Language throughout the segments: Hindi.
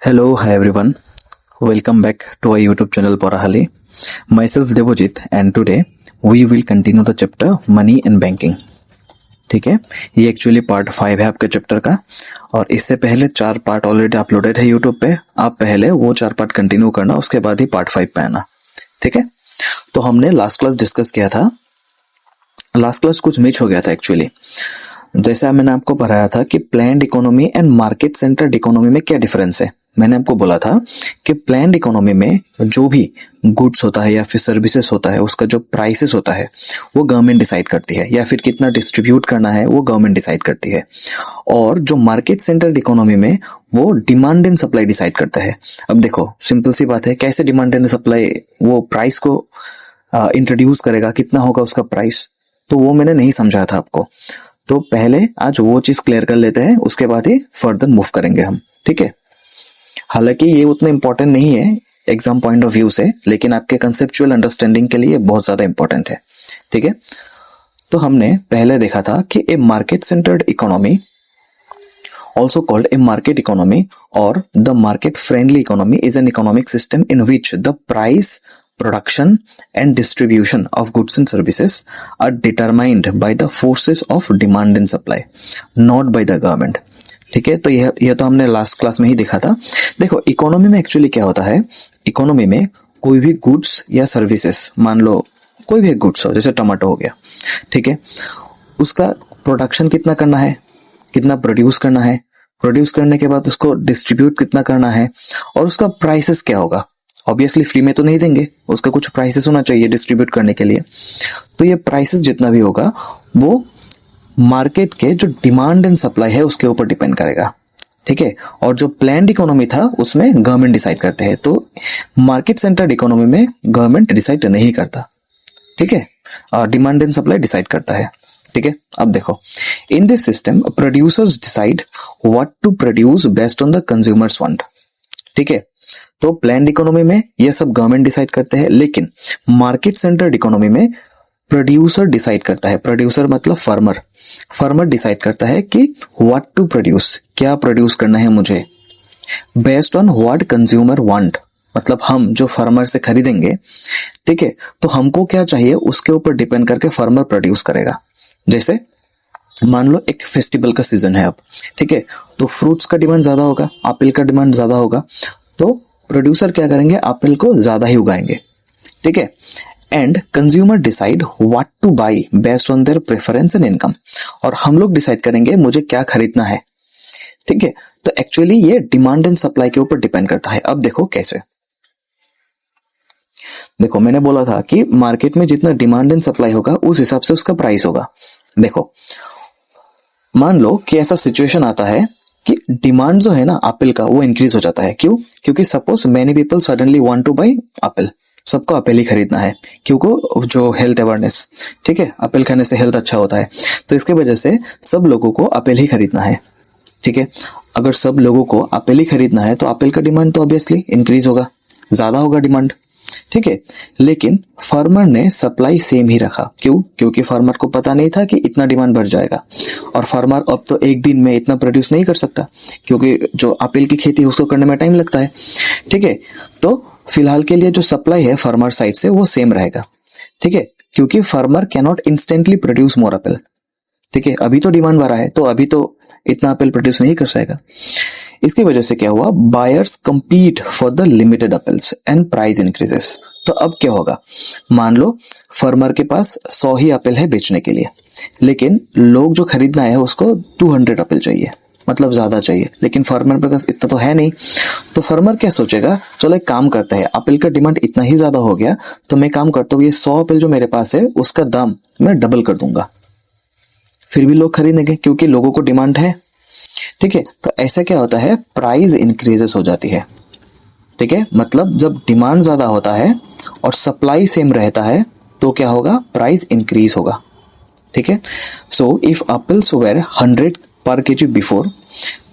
Hello, hi everyone. Welcome back to our YouTube channel Porahali. Myself Devojit and today we will continue the chapter Money and Banking. ठीक है, ये एक्चुअली पार्ट 5 है आपके चैप्टर का और इससे पहले 4 पार्ट ऑलरेडी अपलोडेड है यूट्यूब पे। आप पहले वो 4 पार्ट कंटिन्यू करना, उसके बाद ही पार्ट 5 पे आना। ठीक है, तो हमने लास्ट क्लास डिस्कस किया था। लास्ट क्लास कुछ मिस हो गया था एक्चुअली। जैसा मैंने आपको पढ़ाया था कि planned economy and market centred economy में क्या डिफरेंस है। मैंने आपको बोला था कि प्लान्ड इकोनॉमी में जो भी गुड्स होता है या फिर सर्विसेज होता है, उसका जो प्राइसेस होता है वो गवर्नमेंट डिसाइड करती है, या फिर कितना डिस्ट्रीब्यूट करना है वो गवर्नमेंट डिसाइड करती है। और जो मार्केट सेंटर्ड इकोनॉमी में वो डिमांड एंड सप्लाई डिसाइड करता है। अब देखो सिंपल सी बात है, कैसे डिमांड एंड सप्लाई वो प्राइस को इंट्रोड्यूस करेगा, कितना होगा उसका प्राइस, तो वो मैंने नहीं समझाया था आपको। तो पहले आज वो चीज क्लियर कर लेते हैं, उसके बाद ही फर्दर मूव करेंगे हम। ठीक है, हालांकि ये उतना इंपॉर्टेंट नहीं है एग्जाम पॉइंट ऑफ व्यू से, लेकिन आपके कंसेप्चुअल अंडरस्टैंडिंग के लिए बहुत ज्यादा इंपॉर्टेंट है। ठीक है, तो हमने पहले देखा था कि a market centred economy also called a market economy or the market friendly economy is an economic system in which the price, production and distribution of goods and services are determined by the forces of demand and supply, not by the government. ठीक है, तो यह तो हमने लास्ट क्लास में ही देखा था। देखो इकोनॉमी में एक्चुअली क्या होता है, इकोनॉमी में कोई भी गुड्स या सर्विसेज, मान लो कोई भी गुड्स हो, जैसे टमाटो हो गया, ठीक है, उसका प्रोडक्शन कितना करना है, कितना प्रोड्यूस करना है, प्रोड्यूस करने के बाद उसको डिस्ट्रीब्यूट कितना करना है, और उसका प्राइसेस क्या होगा। ऑब्वियसली फ्री में तो नहीं देंगे, उसका कुछ प्राइसेस होना चाहिए डिस्ट्रीब्यूट करने के लिए। तो ये प्राइसेस जितना भी होगा वो मार्केट के जो डिमांड एंड सप्लाई है उसके ऊपर डिपेंड करेगा। ठीक है, और जो प्लान्ड इकोनॉमी था उसमें गवर्नमेंट डिसाइड करते हैं। तो मार्केट सेंटर्ड इकोनॉमी में गवर्नमेंट डिसाइड नहीं करता। ठीक है, डिमांड एंड सप्लाई डिसाइड करता है। ठीक है, अब देखो in this system producers decide what to produce based on the consumers want. ठीक है, तो प्लान्ड इकोनॉमी में ये सब गवर्नमेंट डिसाइड करते हैं, लेकिन मार्केट सेंटर्ड इकोनॉमी में प्रोड्यूसर डिसाइड करता है। प्रोड्यूसर मतलब फार्मर। फार्मर डिसाइड करता है कि व्हाट टू प्रोड्यूस, क्या प्रोड्यूस करना है मुझे, based on what consumer want, मतलब हम जो फार्मर से खरीदेंगे, ठीक है, तो हमको क्या चाहिए उसके ऊपर डिपेंड करके फार्मर प्रोड्यूस करेगा। जैसे मान लो एक फेस्टिवल का सीजन है अब, ठीक है, तो फ्रूट्स का डिमांड ज्यादा होगा, एप्पल का डिमांड ज्यादा होगा, तो प्रोड्यूसर क्या करेंगे, एप्पल को ज्यादा ही उगाएंगे। ठीक है, and consumer decide what two by based on their preference and income, और हम लोग डिसाइड करेंगे मुझे क्या खरीदना है। ठीक है, तो एक्चुअली ये डिमांड एंड सप्लाई के ऊपर डिपेंड करता है। अब देखो कैसे, देखो मैंने बोला था कि मार्केट में जितना डिमांड एंड सप्लाई होगा उस हिसाब से उसका प्राइस होगा। देखो मान लो कि ऐसा सिचुएशन आता है कि डिमांड जो है ना एप्पल का वो इंक्रीज हो जाता है। क्यों? क्योंकि suppose many people suddenly want to buy apple, सबको एप्पल ही खरीदना है क्योंकि जो हेल्थ अवेयरनेस, ठीक है, एप्पल खाने से हेल्थ अच्छा होता है, तो इसके वजह से सब लोगों को एप्पल ही खरीदना है। ठीक है, अगर सब लोगों को एप्पल ही खरीदना है तो एप्पल का डिमांड तो ऑब्वियसली इंक्रीज होगा, ज्यादा होगा डिमांड। ठीक है, लेकिन फार्मर ने सप्लाई सेम ही रखा। क्यों? क्योंकि फार्मर को पता नहीं था कि इतना डिमांड बढ़ जाएगा, और फार्मर अब तो एक दिन में इतना प्रोड्यूस नहीं कर सकता, क्योंकि जो एप्पल की खेती है उसको करने में टाइम लगता है। ठीक है, तो फिलहाल के लिए जो सप्लाई है फार्मर साइड से वो सेम रहेगा। ठीक है, क्योंकि farmer can not instantly produce more Apple. ठीक है, अभी तो डिमांड बढ़ा है तो अभी तो इतना एप्पल प्रोड्यूस नहीं कर सकेगा। इसकी वजह से क्या हुआ, buyers compete for the limited apples and price increases. तो अब क्या होगा, मान लो फार्मर के पास 100 ही एप्पल है बेचने के लिए, लेकिन लोग जो खरीदना है उसको 200 एप्पल चाहिए, मतलब ज्यादा चाहिए, लेकिन फार्मर के पास इतना तो है नहीं। तो फार्मर क्या सोचेगा, चलो एक काम करता है, एप्पल का डिमांड इतना ही ज्यादा हो गया तो मैं काम करता हूँ, ये 100 एप्पल जो मेरे पास है उसका दाम मैं डबल कर दूंगा, फिर भी लोग खरीदेंगे क्योंकि लोगों को डिमांड है। ठीक है, तो ऐसा क्या होता है, प्राइस इंक्रीजेस हो जाती है। ठीक है, मतलब जब डिमांड ज्यादा होता है और सप्लाई सेम रहता है तो क्या होगा, प्राइस इंक्रीज होगा। ठीक है, so if apples were 100 per KG before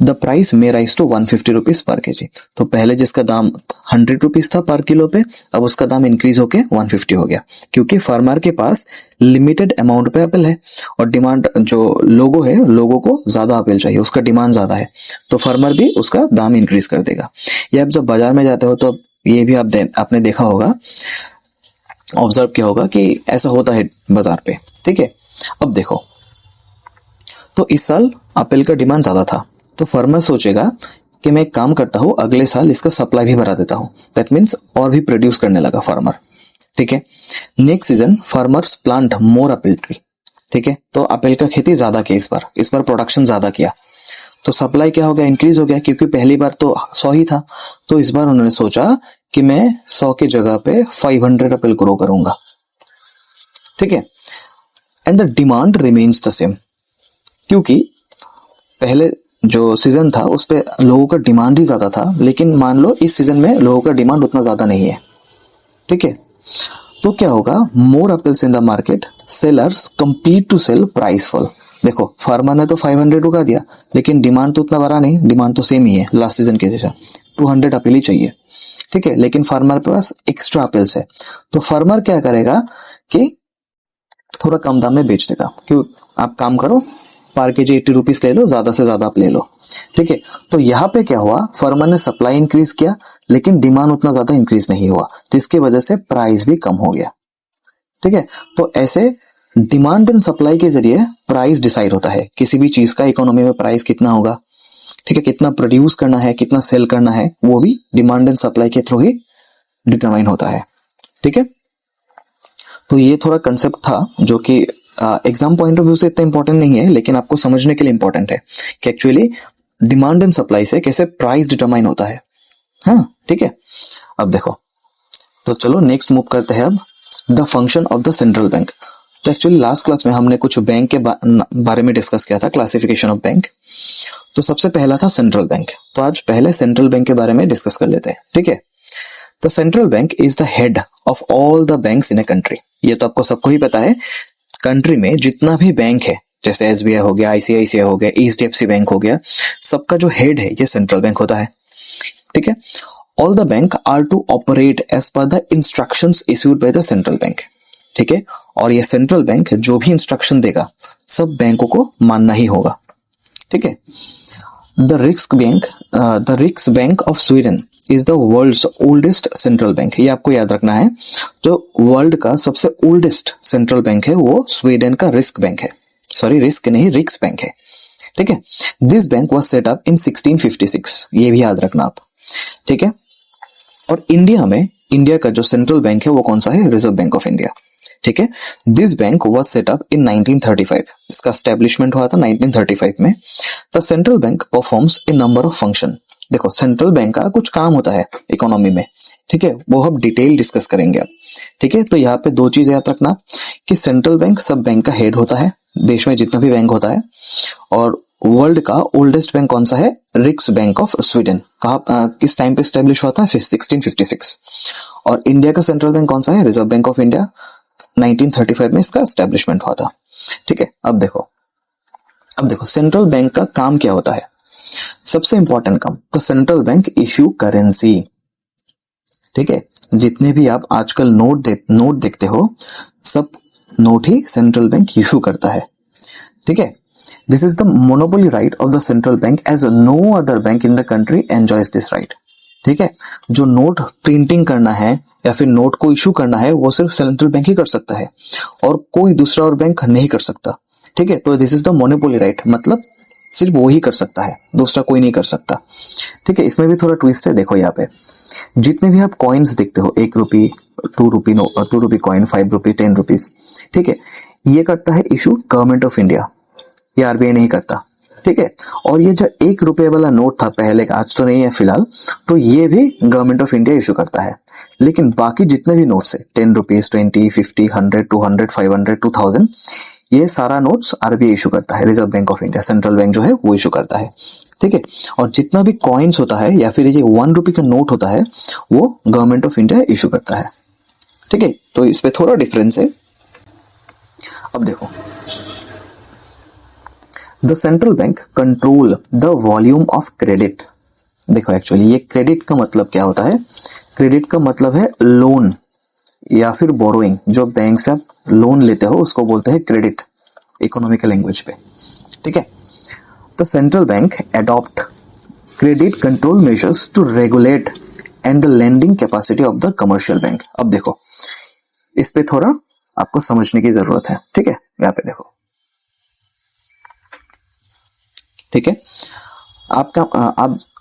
the price may rise to 150 rupees per KG. तो पहले जिसका दाम 100 रुपीज था पर किलो पे, अब उसका दाम इंक्रीज होके 150 हो गया, क्योंकि फार्मर के पास लिमिटेड अमाउंट पे एप्पल है और डिमांड जो लोगों को ज्यादा एप्पल चाहिए, उसका डिमांड ज्यादा है, तो फार्मर भी उसका दाम इंक्रीज कर देगा। ये आप जब बाजार में जाते हो तो ये भी आपने देखा होगा, ऑब्जर्व किया होगा कि ऐसा होता है बाजार पे। ठीक है, अब देखो, तो इस साल एप्पल का डिमांड ज्यादा था, तो फार्मर सोचेगा कि मैं एक काम करता हूं, अगले साल इसका सप्लाई भी बढ़ा देता हूं। दैट मीन्स और भी प्रोड्यूस करने लगा फार्मर। ठीक है, next season farmers plant more Apple tree. ठीक है, तो एप्पल का खेती ज्यादा किया इस बार प्रोडक्शन ज्यादा किया, तो सप्लाई क्या हो गया, इंक्रीज हो गया, क्योंकि पहली बार तो 100 ही था, तो इस बार उन्होंने सोचा कि मैं 100 की जगह पे 500 एप्पल ग्रो करूंगा। ठीक है, and the demand remains the same, क्योंकि पहले जो सीजन था उस पे लोगों का डिमांड ही ज्यादा था, लेकिन मान लो इस सीजन में लोगों का डिमांड उतना ज्यादा नहीं है। ठीक है, तो क्या होगा, more apples in the market, sellers compete to sell price fall. देखो, फार्मर ने तो 500 उगा दिया, लेकिन डिमांड तो उतना बड़ा नहीं, डिमांड तो सेम ही है लास्ट सीजन के जैसा, 200 एप्पल ही चाहिए। ठीक है, लेकिन फार्मर के पास एक्स्ट्रा एप्पल्स है, तो फार्मर क्या करेगा कि थोड़ा कम दाम में बेच देगा। क्यों, आप काम करो, पर केजी 80 रुपीज ले लो, ज्यादा से ज्यादा आप ले लो। ठीक है, तो यहाँ पे क्या हुआ, फार्मर ने सप्लाई इंक्रीज किया, लेकिन डिमांड उतना ज्यादा इंक्रीज नहीं हुआ, जिसकी वजह से प्राइस भी कम हो गया। ठीक है, तो ऐसे डिमांड एंड सप्लाई के जरिए प्राइस डिसाइड होता है किसी भी चीज का। इकोनॉमी में प्राइस कितना होगा, ठीक है, कितना प्रोड्यूस करना है, कितना सेल करना है, वो भी डिमांड एंड सप्लाई के थ्रू ही डिटरमाइन होता है। ठीक है, तो ये थोड़ा कंसेप्ट था जो कि एग्जाम पॉइंट ऑफ व्यू से इतना इंपॉर्टेंट नहीं है, लेकिन आपको समझने के लिए इंपॉर्टेंट है कि एक्चुअली डिमांड एंड सप्लाई से कैसे प्राइस डिटरमाइन होता है। हाँ, ठीक है, अब देखो, तो चलो नेक्स्ट मूव करते हैं अब, the function of the central bank. तो एक्चुअली लास्ट क्लास में हमने कुछ बैंक के बारे में डिस्कस किया था, क्लासिफिकेशन ऑफ बैंक। तो सबसे पहला था सेंट्रल बैंक, तो आज पहले सेंट्रल बैंक के बारे में डिस्कस कर लेते हैं। ठीक है, the central bank is the head of all the banks in a country. ये तो आपको सबको ही पता है, कंट्री में जितना भी बैंक है, जैसे एसबीआई हो गया, आईसीआईसीआई हो गया, एचडीएफसी बैंक हो गया, सबका जो हेड है ये सेंट्रल बैंक होता है। ठीक है, all the bank are to operate as per the instructions issued by the central bank. ठीक है, और ये सेंट्रल बैंक जो भी इंस्ट्रक्शन देगा सब बैंकों को मानना ही होगा। ठीक है, the Riks bank of Sweden is the world's oldest central bank. ये आपको याद रखना है, जो वर्ल्ड का सबसे ओल्डेस्ट सेंट्रल बैंक है वो स्वीडन का रिस्क बैंक है, सॉरी रिस्क नहीं, रिक्स बैंक है। ठीक है, this bank was set up in 1656, ये भी याद रखना आप। ठीक है, और इंडिया का जो सेंट्रल बैंक है वो कौन सा है, रिजर्व बैंक ऑफ इंडिया। ठीक है, this bank was set up in 1935, इसका एस्टेब्लिशमेंट हुआ था 1935 में। The central bank performs A number of function. देखो, सेंट्रल बैंक का कुछ काम होता है इकोनॉमी में, ठीक है, वो हम डिटेल डिस्कस करेंगे अब। ठीक है, तो यहाँ पे दो चीज याद रखना कि सेंट्रल बैंक सब बैंक का हेड होता है, देश में जितना भी बैंक होता है, और वर्ल्ड का ओल्डेस्ट बैंक कौन सा है, रिक्स बैंक ऑफ स्वीडन। किस टाइम पे स्टैब्लिश हुआ था, 1656। और इंडिया का सेंट्रल बैंक कौन सा है, रिजर्व बैंक ऑफ इंडिया, 1935 में इसका एस्टेब्लिशमेंट हुआ था। ठीक है, अब देखो सेंट्रल बैंक का काम क्या होता है, सबसे इंपॉर्टेंट काम, तो सेंट्रल बैंक इश्यू करेंसी। ठीक है, जितने भी आप आजकल नोट देखते हो, सब नोट ही सेंट्रल बैंक इश्यू करता है। ठीक है, this is the monopoly right of the central bank as no other bank in the country enjoys this right. ठीक है, जो नोट प्रिंटिंग करना है या फिर नोट को इशू करना है वो सिर्फ सेंट्रल बैंक ही कर सकता है और कोई दूसरा और बैंक नहीं कर सकता। ठीक है, तो this is the monopoly right, मतलब सिर्फ वो ही कर सकता है, दूसरा कोई नहीं कर सकता। ठीक है, इसमें भी थोड़ा ट्विस्ट है, देखो यहाँ पे जितने भी आप कॉइन्स देखते हो, 1 रुपी, 2 रुपी कॉइन, 5 रुपी, 10 रुपीज, ठीक है, ये करता है इशू गवर्नमेंट ऑफ इंडिया, ये आरबीआई नहीं करता। ठीक है, और ये जो 1 रुपये वाला नोट था पहले का, आज तो नहीं है फिलहाल, तो ये भी गवर्नमेंट ऑफ इंडिया इशू करता है। लेकिन बाकी जितने भी नोट्स है, 10 रुपीज, 20, 50, 100, 200, 500, 2000, ये सारा नोट्स आरबीआई इशू करता है, reserve bank of India, central bank जो है वो इशू करता है। ठीक है, और जितना भी कॉइन्स होता है या फिर ये 1 रुपी का नोट होता है वो गवर्नमेंट ऑफ इंडिया इशू करता है। ठीक है, तो इस पे थोड़ा डिफरेंस है। अब देखो, the central bank control the volume of credit. देखो एक्चुअली ये क्रेडिट का मतलब क्या होता है, क्रेडिट का मतलब है लोन या फिर बोरोइंग। जो बैंक से आप लोन लेते हो उसको बोलते हैं क्रेडिट इकोनॉमिकल लैंग्वेज पे, ठीक है। The central bank adopt credit control measures to regulate and the lending capacity of the commercial bank. अब देखो इस पे थोड़ा आपको समझने की जरूरत है, ठीक है। यहाँ पे देखो, ठीक है।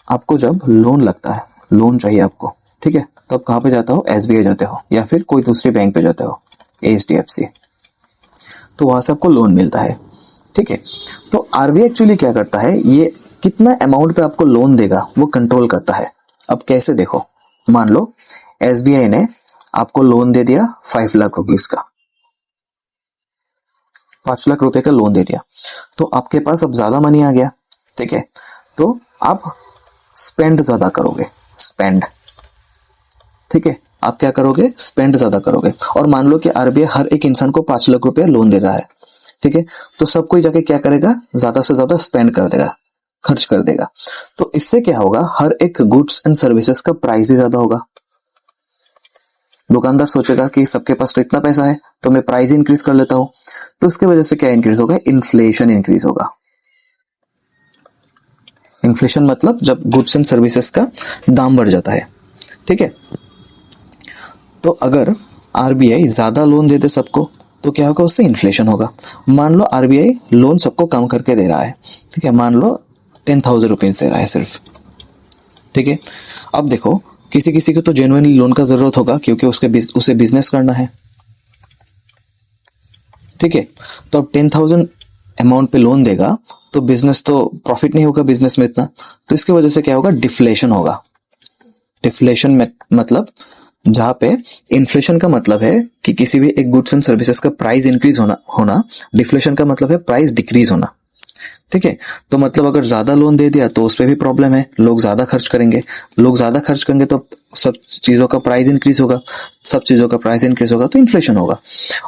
आपको जब लोन लगता है, लोन चाहिए आपको, ठीक है, तो आप कहाँ पे जाते हो, एसबीआई जाते हो या फिर कोई दूसरी बैंक पे जाते हो, एचडीएफसी, तो वहां से आपको लोन मिलता है, ठीक है। तो आरबीआई एक्चुअली क्या करता है, ये कितना अमाउंट पे आपको लोन देगा वो कंट्रोल करता है। अब कैसे, देखो मान लो एसबीआई ने आपको लोन दे दिया 5 लाख रुपीस का, 5 लाख रुपए का लोन दे दिया, तो आपके पास अब ज्यादा मनी आ गया, ठीक है। तो आप स्पेंड ज्यादा करोगे, स्पेंड, ठीक है। आप क्या करोगे, स्पेंड ज्यादा करोगे। और मान लो कि आरबीआई हर एक इंसान को 5 लाख रुपए लोन दे रहा है, ठीक है, तो सब कोई जाके क्या करेगा, ज्यादा से ज्यादा स्पेंड कर देगा, खर्च कर देगा। तो इससे क्या होगा, हर एक गुड्स एंड सर्विसेज का प्राइस भी ज्यादा होगा। दुकानदार सोचेगा कि सबके पास तो इतना पैसा है तो मैं प्राइस इंक्रीज कर लेता हूं, तो इसके वजह से क्या इंक्रीज होगा, इन्फ्लेशन इंक्रीज होगा। इन्फ्लेशन मतलब जब गुड्स एंड सर्विसेज का दाम बढ़ जाता है, ठीक है। तो अगर आरबीआई ज्यादा लोन दे दे सबको तो क्या होगा, उससे इन्फ्लेशन होगा। मान लो आरबीआई लोन सबको कम करके दे रहा है, ठीक है, मान लो 10,000 रुपीज दे रहा है सिर्फ, ठीक है। अब देखो किसी किसी को तो जेन्युइनली लोन का जरूरत होगा क्योंकि उसे बिजनेस करना है, ठीक है। तो अब 10,000 अमाउंट पे लोन देगा तो बिजनेस तो प्रॉफिट नहीं होगा बिजनेस में इतना, तो इसकी वजह से क्या होगा, डिफ्लेशन होगा। डिफ्लेशन में मतलब जहां पे इन्फ्लेशन का मतलब है कि किसी भी एक गुड्स एंड सर्विसेज का प्राइस इंक्रीज होना, डिफ्लेशन का मतलब है प्राइस डिक्रीज होना, ठीक है। तो मतलब अगर ज्यादा लोन दे दिया तो उस पर भी प्रॉब्लम है, लोग ज्यादा खर्च करेंगे, लोग ज्यादा खर्च करेंगे तो सब चीजों का प्राइस इंक्रीज होगा, सब चीजों का प्राइस इंक्रीज होगा तो इन्फ्लेशन होगा।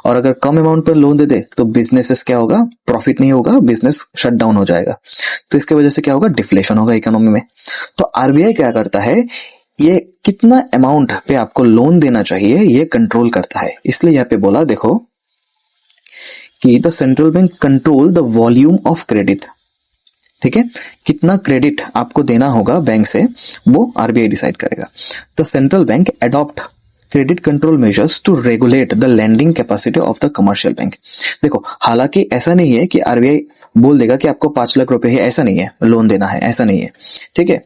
और अगर कम अमाउंट पर लोन दे दे तो बिजनेसेस क्या होगा, प्रॉफिट नहीं होगा, बिजनेस शट डाउन हो जाएगा, तो इसकी वजह से क्या होगा, डिफ्लेशन होगा इकोनॉमी में। तो आरबीआई क्या करता है, ये कितना अमाउंट पे आपको लोन देना चाहिए ये कंट्रोल करता है। इसलिए यहाँ पे बोला देखो कि the central bank control the volume of credit, ठीक है, कितना क्रेडिट आपको देना होगा बैंक से वो आरबीआई डिसाइड करेगा। The central bank adopt credit control measures to regulate the lending capacity of the commercial bank. देखो हालांकि ऐसा नहीं है कि आरबीआई बोल देगा कि आपको 5 लाख रुपए है, ऐसा नहीं है, लोन देना है, ऐसा नहीं है, ठीक है।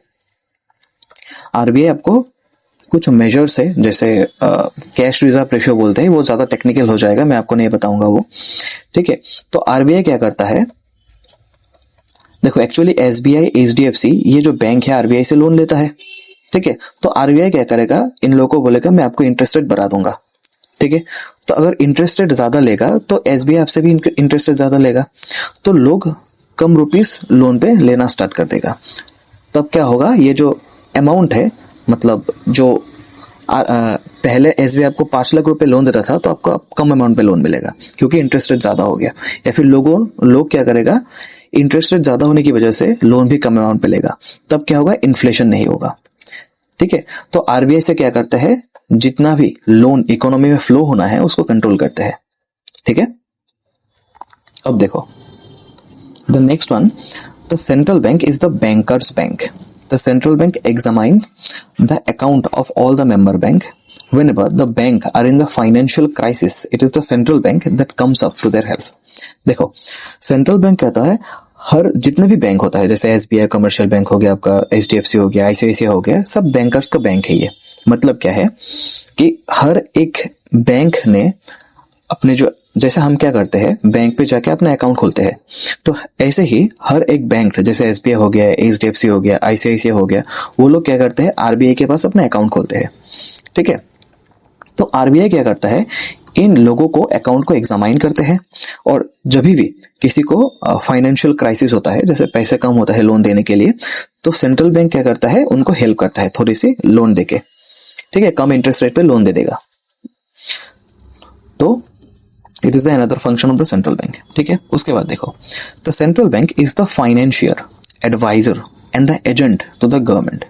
आरबीआई आपको कुछ मेजर्स है, जैसे कैश रिजर्व रेशियो बोलते हैं, वो ज्यादा टेक्निकल हो जाएगा, मैं आपको नहीं बताऊंगा वो, ठीक है। तो आरबीआई क्या करता है, देखो एक्चुअली एसबीआई, एचडीएफसी ये जो बैंक है आरबीआई से लोन लेता है, ठीक है। तो आरबीआई क्या करेगा, इन लोगों को बोलेगा मैं आपको इंटरेस्ट रेट बढ़ा दूंगा, ठीक है। तो अगर इंटरेस्ट रेट ज्यादा लेगा तो एसबीआई आपसे भी इंटरेस्ट रेट ज्यादा लेगा, तो लोग कम रुपीस लोन पे लेना स्टार्ट कर देगा। तब क्या होगा, ये जो अमाउंट है, मतलब जो पहले एसबीआई आपको 5 लाख रुपए लोन देता था तो आपको कम अमाउंट पे लोन मिलेगा क्योंकि इंटरेस्ट रेट ज्यादा हो गया, या फिर लोग क्या करेगा, इंटरेस्ट रेट ज्यादा होने की वजह से लोन भी कम अमाउंट पे लेगा, तब क्या होगा, इन्फ्लेशन नहीं होगा, ठीक है। तो आरबीआई से क्या करता है, जितना भी लोन इकोनॉमी में फ्लो होना है उसको कंट्रोल करते हैं, ठीक है। अब देखो the next one, the central bank is the bankers bank. The central bank examine the account of all the member bank. Whenever the bank are in the financial crisis, it is the central bank that comes up to their help. देखो सेंट्रल बैंक कहता है हर जितने भी बैंक होता है, जैसे एसबीआई कमर्शियल बैंक हो गया, आपका एचडीएफसी हो गया, आईसीआईसीआई हो गया, सब बैंकर्स का बैंक है ये। मतलब क्या है कि हर एक बैंक ने अपने जो, जैसे हम क्या करते हैं बैंक पे जाके अपना अकाउंट खोलते हैं, तो ऐसे ही हर एक बैंक जैसे एसबीआई हो गया, एचडीएफसी हो गया, आईसीआईसीआई हो गया, वो लोग क्या करते हैं आरबीआई के पास अपना अकाउंट खोलते हैं, ठीक है। तो आरबीआई क्या करता है, इन लोगों को अकाउंट को एग्जामाइन करते हैं, और जब भी किसी को फाइनेंशियल क्राइसिस होता है, जैसे पैसे कम होता है लोन देने के लिए, तो सेंट्रल बैंक क्या करता है, उनको हेल्प करता है थोड़ी सी लोन देके, ठीक है, कम इंटरेस्ट रेट पे लोन दे देगा। तो it is the another function of the central bank. ठीक है, उसके बाद देखो, the central bank is the financier, adviser and the agent to the government.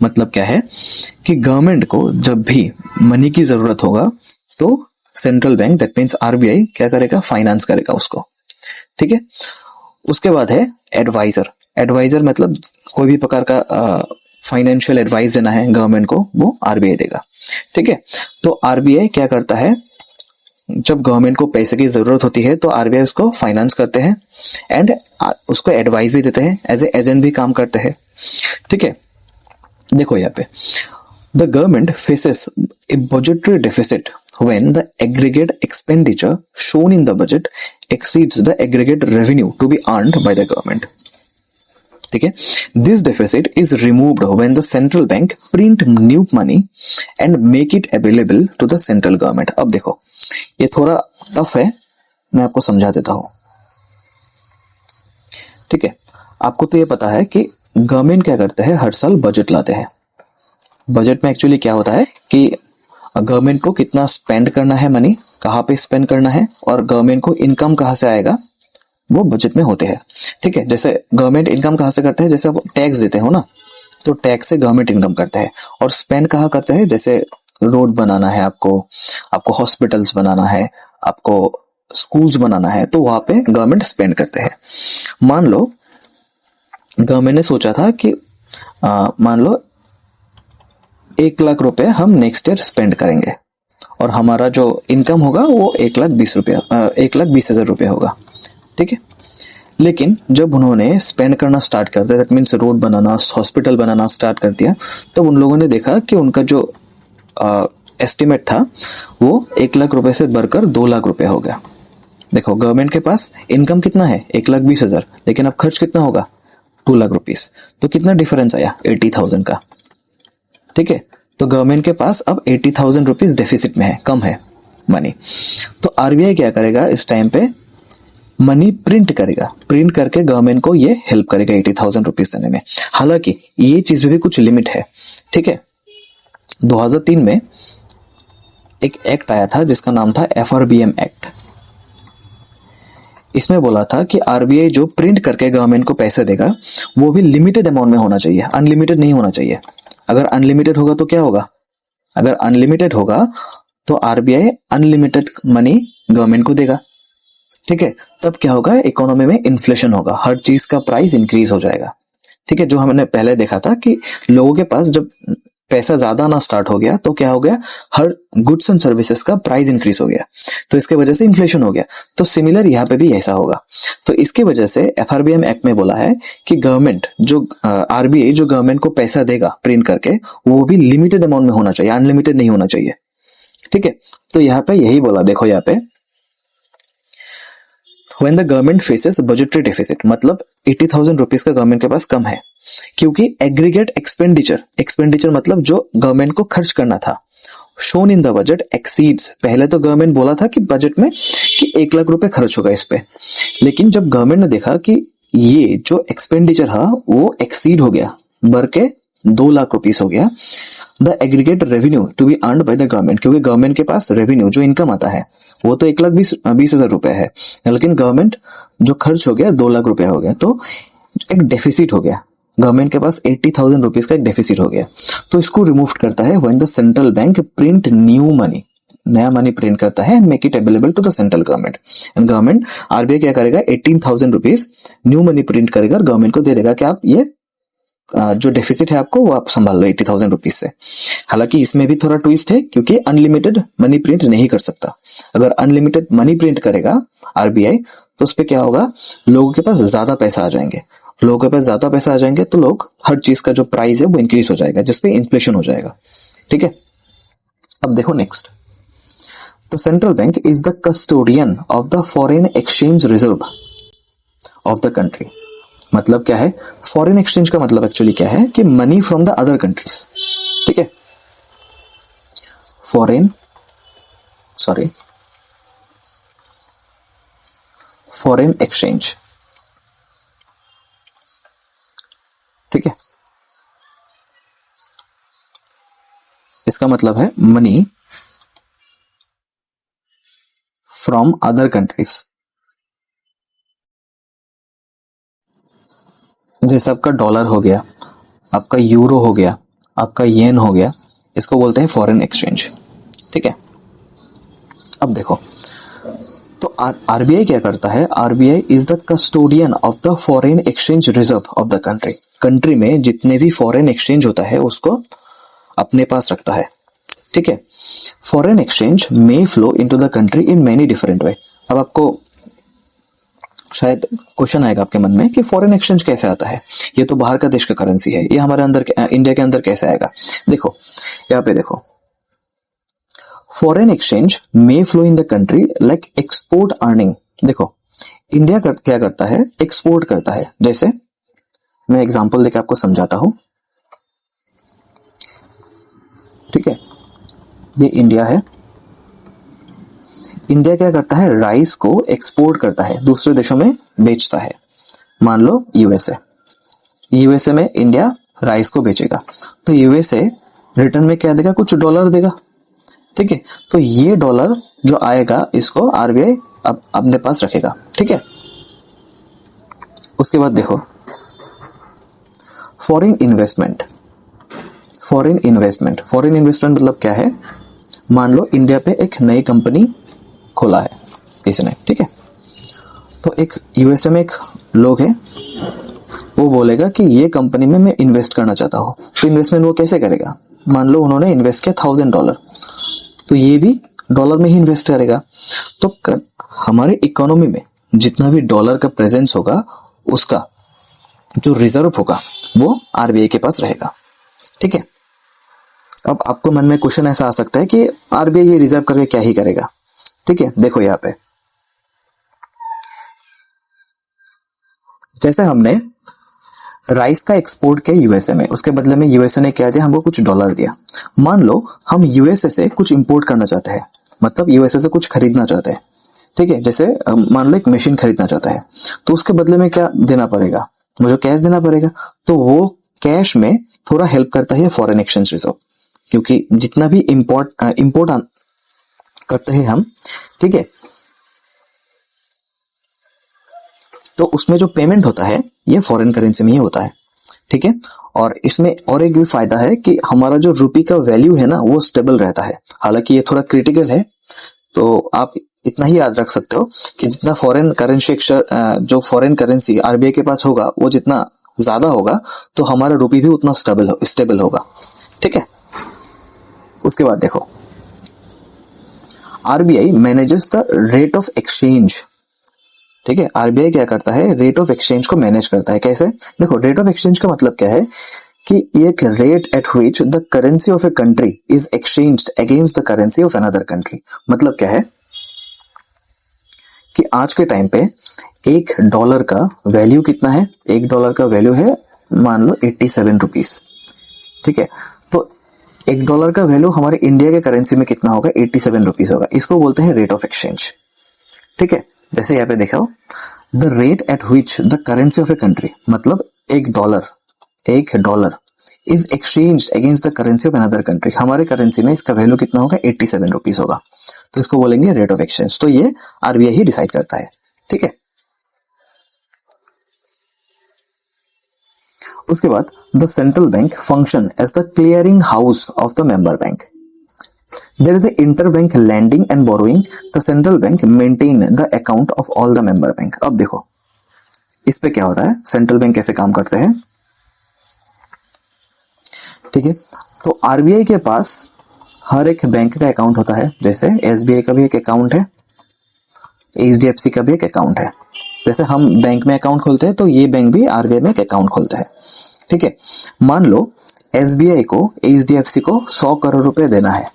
मतलब क्या है कि गवर्नमेंट को जब भी मनी की जरूरत होगा तो central bank, that means RBI, क्या करेगा, फाइनेंस करेगा उसको। ठीक है, उसके बाद है एडवाइजर। एडवाइजर मतलब कोई भी प्रकार का फाइनेंशियल एडवाइस देना है गवर्नमेंट को, वो आरबीआई देगा। ठीक है, तो आरबीआई क्या करता है, जब गवर्नमेंट को पैसे की जरूरत होती है तो आरबीआई उसको फाइनेंस करते हैं एंड उसको एडवाइस भी देते हैं, एज ए एजेंट भी काम करते हैं। ठीक है, देखो यहाँ पे, the government faces A budgetary deficit when the aggregate expenditure shown in the budget exceeds the aggregate revenue to be earned by the government. ठीक है, this deficit is removed when the central bank print new money and make it available to the central government. अब देखो, ये थोड़ा टफ है, मैं आपको समझा देता हूं। ठीक है, आपको तो ये पता है कि गवर्नमेंट क्या करते हैं, हर साल बजट लाते हैं। बजट में एक्चुअली क्या होता है कि गवर्नमेंट को कितना स्पेंड करना है, मनी कहाँ पे स्पेंड करना है, और गवर्नमेंट को इनकम कहाँ से आएगा, वो बजट में होते हैं। ठीक है, जैसे गवर्नमेंट इनकम कहाँ से करते हैं, जैसे आप टैक्स देते हो ना, तो टैक्स से गवर्नमेंट इनकम करता है। और स्पेंड कहाँ करते हैं, जैसे रोड बनाना है आपको, आपको हॉस्पिटल्स बनाना है, आपको स्कूल्स बनाना है, तो वहां पे गवर्नमेंट स्पेंड करते हैं। मान लो गवर्नमेंट ने सोचा था कि मान लो 1 लाख रुपए हम नेक्स्ट ईयर स्पेंड करेंगे और हमारा जो इनकम होगा वो 1,20,000 रुपये होगा। ठीक है, लेकिन जब उन्होंने स्पेंड करना स्टार्ट कर दिया, that means road banana, hospital banana start कर दिया, तब उन लोगों ने देखा कि उनका जो एस्टिमेट था वो 1 लाख रुपए से बढ़कर 2 लाख रुपए हो गया। देखो, गवर्नमेंट के पास इनकम कितना है, 1,20,000, लेकिन अब खर्च कितना होगा, 2 लाख रुपीज। तो कितना डिफरेंस आया, 80,000 का। ठीक है, तो गवर्नमेंट के पास अब 80,000 रुपीज डेफिसिट में है, कम है मनी। तो आरबीआई क्या करेगा, इस टाइम पे मनी प्रिंट करेगा, प्रिंट करके गवर्नमेंट को ये हेल्प करेगा 80,000 रुपीज देने में। हालांकि ये चीज में भी कुछ लिमिट है। ठीक है, 2003 में एक एक्ट आया था जिसका नाम था एफआरबीएम एक्ट। इसमें बोला था कि आरबीआई जो प्रिंट करके गवर्नमेंट को पैसे देगा वो भी लिमिटेड अमाउंट में होना चाहिए, अनलिमिटेड नहीं होना चाहिए। अगर अनलिमिटेड होगा तो क्या होगा, अगर अनलिमिटेड होगा तो आरबीआई अनलिमिटेड मनी गवर्नमेंट को देगा। ठीक है, तब क्या होगा, इकोनॉमी में इन्फ्लेशन होगा, हर चीज का प्राइस इंक्रीज हो जाएगा। ठीक है, जो हमने पहले देखा था कि लोगों के पास जब पैसा ज्यादा आना स्टार्ट हो गया तो क्या हो गया, हर गुड्स एंड सर्विसेज का प्राइस इंक्रीज हो गया, तो इसके वजह से इन्फ्लेशन हो गया। तो सिमिलर यहाँ पे भी ऐसा होगा। तो इसकी वजह से एफआरबीएम एक्ट में बोला है कि गवर्नमेंट जो आरबीआई जो गवर्नमेंट को पैसा देगा प्रिंट करके, वो भी लिमिटेड अमाउंट में होना चाहिए, अनलिमिटेड नहीं होना चाहिए। ठीक है, तो यहाँ पे यही बोला, देखो यहाँ पे, when the government faces budgetary deficit, मतलब 80,000 रुपीज का गवर्नमेंट के पास कम है, क्योंकि एग्रीगेट एक्सपेंडिचर मतलब जो गवर्नमेंट को खर्च करना था, shown in the budget exceeds. पहले तो गवर्नमेंट बोला था कि बजट में कि 1 लाख रुपए खर्च होगा इस पे, लेकिन जब गवर्नमेंट ने देखा कि ये जो एक्सपेंडिचर है वो एक्सीड हो गया, बढ़ के 2 लाख रुपीज हो गया, the aggregate revenue to be earned by the government, क्योंकि गवर्नमेंट के पास रेवेन्यू जो इनकम आता है वो तो 1,20,000 रुपए है, लेकिन गवर्नमेंट जो खर्च हो गया 2 लाख रुपए हो गया, तो एक डेफिसिट हो गया, गवर्नमेंट के पास 80,000 रुपीज का एक डेफिसिट हो गया। तो इसको रिमूव करता है when the central bank print new money, नया मनी प्रिंट करता है and make it available to the central government. And government RBI क्या करेगा, 18,000 रुपीज न्यू मनी प्रिंट करेगा, गवर्नमेंट को दे देगा कि आप ये जो डेफिसिट है आपको वो आप संभाल लो 80,000 रुपीज से। हालांकि इसमें भी थोड़ा ट्विस्ट है, क्योंकि अनलिमिटेड मनी प्रिंट नहीं कर सकता। अगर अनलिमिटेड मनी प्रिंट करेगा आरबीआई तो उस पर क्या होगा, लोगों के पास ज्यादा पैसा आ जाएंगे, लोगों के पास ज्यादा पैसा आ जाएंगे तो लोग हर चीज का जो प्राइस है वो इंक्रीज हो जाएगा, जिसपे इन्फ्लेशन हो जाएगा। ठीक है, अब देखो next, the central bank is the custodian of the foreign exchange reserve of the country. मतलब क्या है, फॉरेन एक्सचेंज का मतलब एक्चुअली क्या है कि money from the other countries. ठीक है, फॉरेन एक्सचेंज। ठीक है, इसका मतलब है मनी फ्रॉम अदर कंट्रीज। जैसे आपका डॉलर हो गया, आपका यूरो हो गया, आपका येन हो गया, इसको बोलते हैं फॉरेन एक्सचेंज। ठीक है, अब देखो, तो आरबीआई क्या करता है? RBI is the custodian of the foreign exchange reserve of the country. Country में जितने भी फॉरेन एक्सचेंज होता है उसको अपने पास रखता है। ठीक है, foreign exchange may flow into the country in many different way. अब आपको शायद क्वेश्चन आएगा आपके मन में कि फॉरेन एक्सचेंज कैसे आता है, ये तो बाहर का देश का करेंसी है, ये हमारे अंदर इंडिया के अंदर कैसे आएगा? देखो यहाँ पे देखो, foreign exchange may flow in the country like export earning. देखो इंडिया क्या करता है? एक्सपोर्ट करता है। जैसे मैं एग्जांपल देके आपको समझाता हूं। ठीक है, ये इंडिया है। इंडिया क्या करता है? राइस को एक्सपोर्ट करता है, दूसरे देशों में बेचता है। मान लो यूएसए, यूएसए में इंडिया राइस को बेचेगा, तो यूएसए रिटर्न में क्या देगा? कुछ डॉलर देगा। ठीक है, तो ये डॉलर जो आएगा इसको आरबीआई अब अपने पास रखेगा। ठीक है, उसके बाद देखो foreign investment. Foreign investment, foreign investment मतलब क्या है? मान लो इंडिया पे एक नई कंपनी खोला है किसी ने। ठीक है, तो एक यूएसए में एक लोग है, वो बोलेगा कि ये कंपनी में मैं इन्वेस्ट करना चाहता हूँ। तो इन्वेस्टमेंट वो कैसे करेगा? मान लो उन्होंने इन्वेस्ट किया $1000, तो ये भी डॉलर में ही इन्वेस्ट करेगा। तो हमारे इकोनॉमी में जितना भी डॉलर का प्रेजेंस होगा उसका जो रिजर्व होगा वो आरबीआई के पास रहेगा। ठीक है, अब आपको मन में क्वेश्चन ऐसा आ सकता है कि आरबीआई ये रिजर्व करके क्या ही करेगा? ठीक है, देखो यहाँ पे जैसे हमने राइस का एक्सपोर्ट किया यूएसए में, उसके बदले में यूएसए ने क्या दिया? हमको कुछ डॉलर दिया। मान लो हम यूएसए से कुछ इंपोर्ट करना चाहते हैं, मतलब यूएसए से कुछ खरीदना चाहते हैं। ठीक है, जैसे मान लो एक मशीन खरीदना चाहता है, तो उसके बदले में क्या देना पड़ेगा? मुझे कैश देना पड़ेगा। तो वो कैश में थोड़ा हेल्प करता है फॉरेन एक्सचेंज रिजर्व, क्योंकि जितना भी इंपोर्ट करते हैं हम, ठीक है, तो उसमें जो पेमेंट होता है ये फॉरेन करेंसी में ही होता है। ठीक है, और इसमें और एक भी फायदा है कि हमारा जो रुपी का वैल्यू है ना वो स्टेबल रहता है। हालांकि ये थोड़ा क्रिटिकल है, तो आप इतना ही याद रख सकते हो कि जितना फॉरेन करेंसी जो फॉरेन करेंसी आरबीआई के पास होगा वो जितना ज्यादा होगा तो हमारा रुपी भी उतना स्टेबल होगा। ठीक है, उसके बाद देखो RBI manages the rate of exchange. ठीक है, आरबीआई क्या करता है? रेट ऑफ एक्सचेंज को मैनेज करता है। कैसे? देखो रेट ऑफ एक्सचेंज का मतलब क्या है कि एक rate at which the currency of a country is exchanged against the currency of another country. मतलब क्या है कि आज के टाइम पे $1 का वैल्यू कितना है? $1 का वैल्यू है मान लो 87 रुपीज। ठीक है, तो $1 का वैल्यू हमारे इंडिया के करेंसी में कितना होगा? 87 रुपीज होगा। इसको बोलते हैं रेट ऑफ एक्सचेंज। ठीक है, जैसे यहाँ पे देखा हो, the rate at which the currency of a country, मतलब एक dollar is exchange against the currency of another country. हमारे करेंसी में इसका वैल्यू कितना होगा? 87 रुपीज होगा, तो इसको बोलेंगे रेट ऑफ एक्सचेंज। तो ये आरबीआई ही डिसाइड करता है। ठीक है, उसके बाद the central bank function as the clearing house of the member bank. There is a interbank lending and borrowing. The central bank maintain the account of all the member bank. अब देखो इस पे क्या होता है, सेंट्रल बैंक कैसे काम करते हैं। ठीक है, तो आरबीआई के पास हर एक बैंक का अकाउंट होता है। जैसे एसबीआई का भी एक अकाउंट है, एचडीएफसी का भी एक अकाउंट है। जैसे हम बैंक में अकाउंट खोलते हैं तो ये बैंक भी आरबीआई में एक अकाउंट खोलते हैं। ठीक है, मान लो एसबीआई को एचडीएफसी को 100 करोड़ रुपए देना है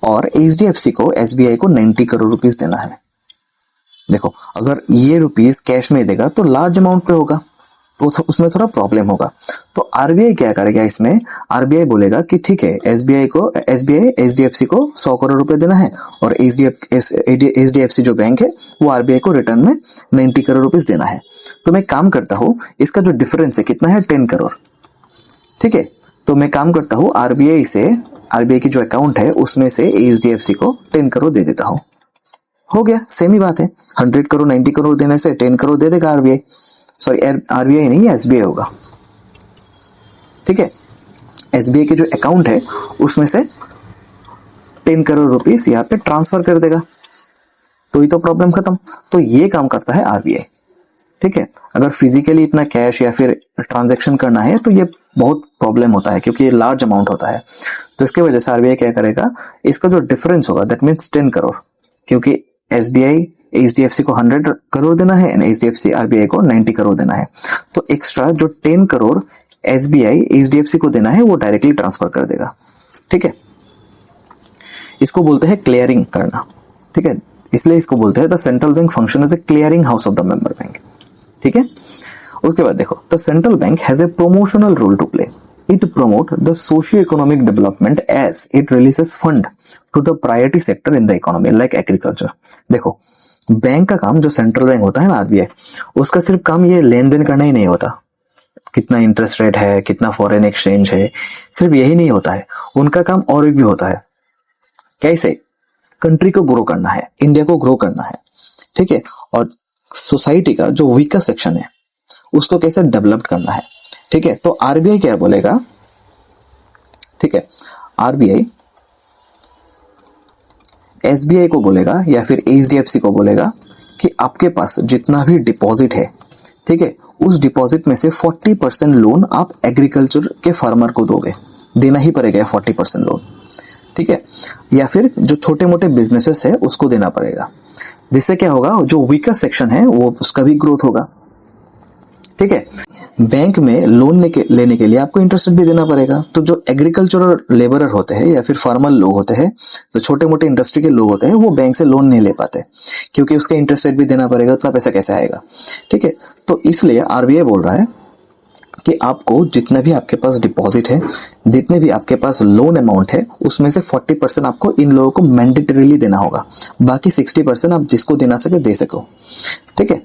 और एचडीएफसी को एसबीआई को 90 करोड़ रुपीस देना है। देखो अगर ये रुपीस कैश में देगा तो लार्ज अमाउंट पे होगा, तो उसमें थोड़ा प्रॉब्लम होगा। तो आरबीआई क्या करेगा इसमें? आरबीआई बोलेगा कि ठीक है, एसबीआई एचडीएफसी को 100 करोड़ रुपए देना है और एचडीएफसी जो बैंक है वो आरबीआई को रिटर्न में 90 करोड़ रुपीस देना है। तो मैं काम करता हूँ, इसका जो डिफरेंस है कितना है? 10 करोड़। ठीक है, तो मैं काम करता हूँ आरबीआई की जो अकाउंट है उसमें से एचडीएफसी को 10 करोड़ दे देता हूँ। हो गया, सेम ही बात है। 100 करोड़ 90 करोड़ देने से 10 करोड़ दे देगा आरबीआई, सॉरी आरबीआई नहीं, एसबीआई होगा। ठीक है, एसबीआई के जो अकाउंट है उसमें से 10 करोड़ रुपीस यहाँ पे ट्रांसफर कर देगा, तो ही तो प्रॉब्लम खत्म। तो ये काम करता है आरबीआई। ठीक है, अगर फिजिकली इतना कैश या फिर ट्रांजैक्शन करना है तो ये बहुत प्रॉब्लम होता है, क्योंकि ये लार्ज अमाउंट होता है। तो इसके वजह से आरबीआई क्या करेगा, इसका जो डिफरेंस होगा दैट मीन्स 10 करोड़, क्योंकि एसबीआई एचडीएफसी को 100 करोड़ देना है एंड एचडीएफसी आरबीआई को 90 करोड़ देना है। तो एक्स्ट्रा जो 10 करोड़ एसबीआई एचडीएफसी को देना है वो डायरेक्टली ट्रांसफर कर देगा। ठीक है, इसको बोलते हैं क्लियरिंग करना। ठीक है, इसलिए इसको बोलते हैं the central bank function as a clearing house of the member bank. ठीक है, उसके बाद देखो, the central bank has a promotional role to play. It promote the socio economic development as it releases fund to the priority sector in the economy like agriculture. देखो, बैंक का काम, जो सेंट्रल बैंक होता है ना आरबीआई, उसका सिर्फ काम ये लेन देन करना ही नहीं होता, कितना इंटरेस्ट रेट है, कितना फॉरेन एक्सचेंज है, सिर्फ यही नहीं होता है, उनका काम और भी होता है। कैसे? कंट्री को ग्रो करना है, इंडिया को ग्रो करना है। ठीक है, और सोसाइटी का जो वीकर सेक्शन है उसको कैसे डेवलप करना है। ठीक है, तो आरबीआई क्या बोलेगा, ठीक है, आरबीआई एसबीआई को बोलेगा या फिर एचडीएफसी को बोलेगा कि आपके पास जितना भी डिपॉजिट है, ठीक है, उस डिपॉजिट में से 40% लोन आप एग्रीकल्चर के फार्मर को दोगे, देना ही पड़ेगा 40% लोन। ठीक है, या फिर जो छोटे मोटे बिजनेसेस है उसको देना पड़ेगा, जिससे क्या होगा, जो वीकर सेक्शन है वो उसका भी ग्रोथ होगा। ठीक है, बैंक में लोन लेने के लिए आपको इंटरेस्ट भी देना पड़ेगा। तो जो एग्रीकल्चरल लेबरर होते हैं या फिर फार्मर लोग होते हैं, जो छोटे मोटे इंडस्ट्री के लोग होते हैं, वो बैंक से लोन नहीं ले पाते, क्योंकि उसका इंटरेस्ट रेट भी देना पड़ेगा, उतना पैसा कैसे आएगा। ठीक है, तो इसलिए आरबीआई बोल रहा है कि आपको जितना भी आपके पास डिपॉजिट है, जितने भी आपके पास लोन अमाउंट है, उसमें से 40% आपको इन लोगों को मैंडेटरीली देना होगा, बाकी 60% आप जिसको देना सके दे सको। ठीक है,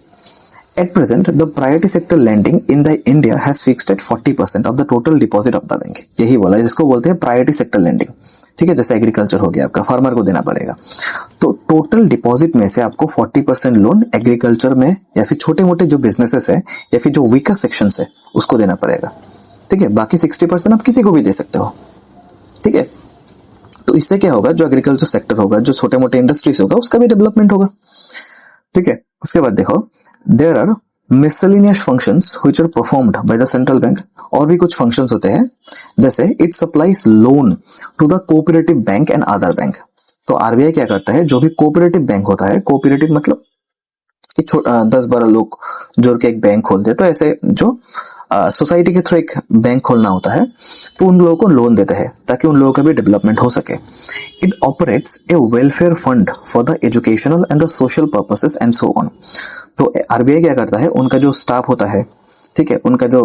at present the priority sector lending in the India has fixed at 40% of the total deposit of the bank। यही बोला, जिसको बोलते हैं प्रायोरिटी सेक्टर लेंडिंग। ठीक है, जैसे एग्रीकल्चर हो गया, आपका फार्मर को देना पड़ेगा, तो टोटल डिपॉजिट में से आपको 40% लोन एग्रीकल्चर में या फिर छोटे मोटे जो बिजनेसेस है या फिर जो वीकर सेक्शन है उसको देना पड़ेगा। ठीक है, बाकी 60% आप किसी को भी दे सकते हो। ठीक है, तो इससे क्या होगा, जो एग्रीकल्चर सेक्टर होगा, जो छोटे मोटे इंडस्ट्रीज होगा, उसका भी डेवलपमेंट होगा। ठीक है, उसके बाद देखो, there are miscellaneous functions which are performed by the central bank। और भी कुछ functions होते हैं, जैसे it supplies loan to the cooperative bank and other bank। तो आरबीआई क्या करता है, जो भी कोऑपरेटिव बैंक होता है, कोऑपरेटिव मतलब कि 10-12 लोग जोड़ के एक बैंक खोलते हैं, तो ऐसे जो सोसाइटी के थ्रू एक बैंक खोलना होता है, तो उन लोगों को लोन देते हैं ताकि उन लोगों का भी डेवलपमेंट हो सके। It operates A welfare fund for the educational and the social purposes and so on. तो आरबीआई क्या करता है, उनका जो स्टाफ होता है, ठीक है, उनका जो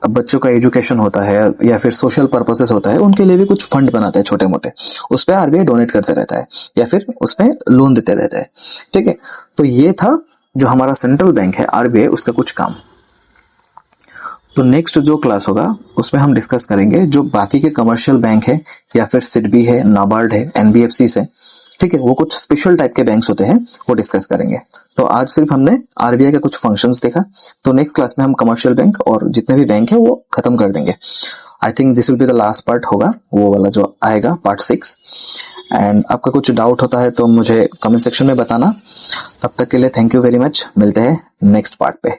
बच्चों का एजुकेशन होता है या फिर सोशल पर्पसेस होता है, उनके लिए भी कुछ फंड बनाते हैं छोटे मोटे, उस पर आरबीआई डोनेट करते रहता है या फिर उस पर लोन देते रहता है। ठीक है, तो ये था जो हमारा सेंट्रल बैंक है आरबीआई, उसका कुछ काम। तो नेक्स्ट जो क्लास होगा उसमें हम डिस्कस करेंगे जो बाकी के कमर्शियल बैंक है या फिर सिडबी है, नाबार्ड है, एनबीएफसी है, ठीक है, वो कुछ स्पेशल टाइप के बैंक्स होते हैं, वो डिस्कस करेंगे। तो आज सिर्फ हमने आरबीआई का कुछ फंक्शंस देखा, तो नेक्स्ट क्लास में हम कमर्शियल बैंक और जितने भी बैंक है वो खत्म कर देंगे। I think this will be the last part होगा, वो वाला जो आएगा पार्ट 6। एंड आपका कुछ डाउट होता है तो मुझे कमेंट सेक्शन में बताना। तब तक के लिए थैंक यू वेरी मच, मिलते हैं नेक्स्ट पार्ट पे।